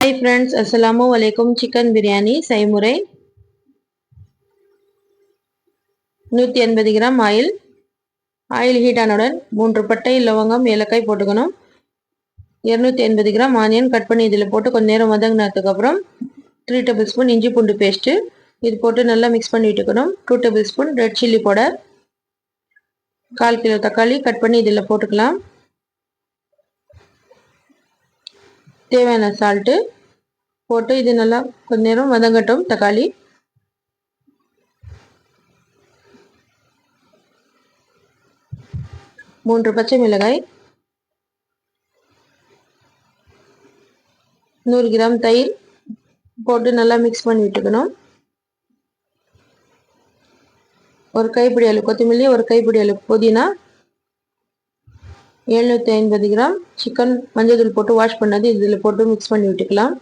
Hi friends, Assalamu alaikum. Chicken biryani செய்முறை 180 gram oil heat ஆனவுடன் 3 பட்டை லவங்கம் ஏலக்காய் போட்டுக்கணும். 280 கிராம் ஆனியன் கட் பண்ணி இதில் போட்டு கொஞ்ச நேரம் வதங்கினதுக்கு அப்புறம் 3 டேபிள் ஸ்பூன் இஞ்சி பூண்டு பேஸ்ட் இது போட்டு நல்லா மிக்ஸ் பண்ணி விட்டுக்கணும். 2 table spoon red chilli powder, 1/4 kilo தக்காளி கட் பண்ணி இதில் போட்டுக்கலாம். தேவையான சால்ட்டு போட்டு இது நல்லா கொஞ்ச நேரம் வதங்கட்டும். தக்காளி 3 பச்சை மிளகாய், 100 கிராம் தயிர் போட்டு நல்லா மிக்ஸ் பண்ணி விட்டுக்கணும். ஒரு கைப்பிடி அளவு கொத்தமல்லி, ஒரு கைப்பிடி அளவு புதினா, 750 கிராம் சிக்கன் மஞ்சள் போட்டு வாஷ் பண்ணது இதில் போட்டு மிக்ஸ் பண்ணி விட்டுக்கலாம்.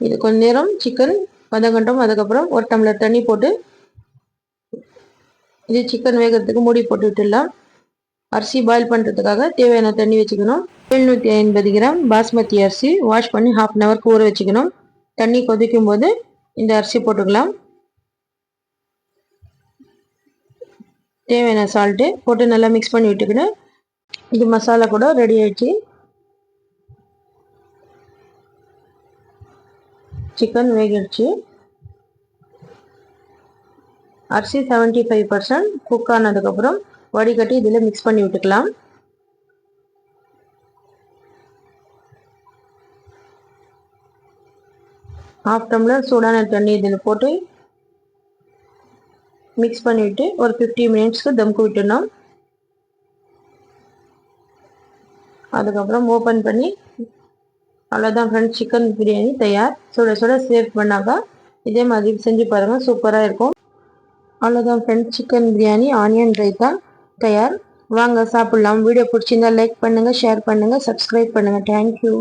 இது கொஞ்ச நேரம் சிக்கன் வதங்கட்டும். அதுக்கப்புறம் ஒரு டம்ளர் தண்ணி போட்டு இது சிக்கன் வேகிறதுக்கு மூடி போட்டு விட்டுடலாம். அரிசி பாயில் பண்ணுறதுக்காக தேவையான தண்ணி வச்சுக்கணும். 750 கிராம் பாஸ்மதி அரிசி வாஷ் பண்ணி 1/2 hour ஊற வச்சுக்கணும். தண்ணி கொதிக்கும் போது இந்த அரிசி போட்டுக்கலாம். தேவையான சால்ட்டு போட்டு நல்லா மிக்ஸ் பண்ணி விட்டுக்கணும். இது மசாலா கூட ரெடி ஆயிடுச்சு. சிக்கன் வேகிடுச்சு. அரிசி 75% குக் ஆனதுக்கப்புறம் வடிகட்டி இதில் மிக்ஸ் பண்ணி விட்டுக்கலாம். ½ டம்ளர் சூடான தண்ணி இதில் போட்டு மிக்ஸ் பண்ணிவிட்டு ஒரு 50 மினிட்ஸ்க்கு தம்க்கு விட்டுடணும். அதுக்கப்புறம் ஓப்பன் பண்ணி அவ்வளோதான் ஃப்ரெண்ட்ஸ், சிக்கன் பிரியாணி தயார். சுட சுட சேவ் பண்ணாக்கா இதே மாதிரி செஞ்சு பாருங்கள், சூப்பராக இருக்கும். அவ்வளோதான் friends, chicken biryani onion raita தயார். வாங்க சாப்பிட்லாம். வீடியோ பிடிச்சிருந்தா லைக் பண்ணுங்கள், ஷேர் பண்ணுங்கள், சப்ஸ்கிரைப் பண்ணுங்கள். தேங்க்யூ.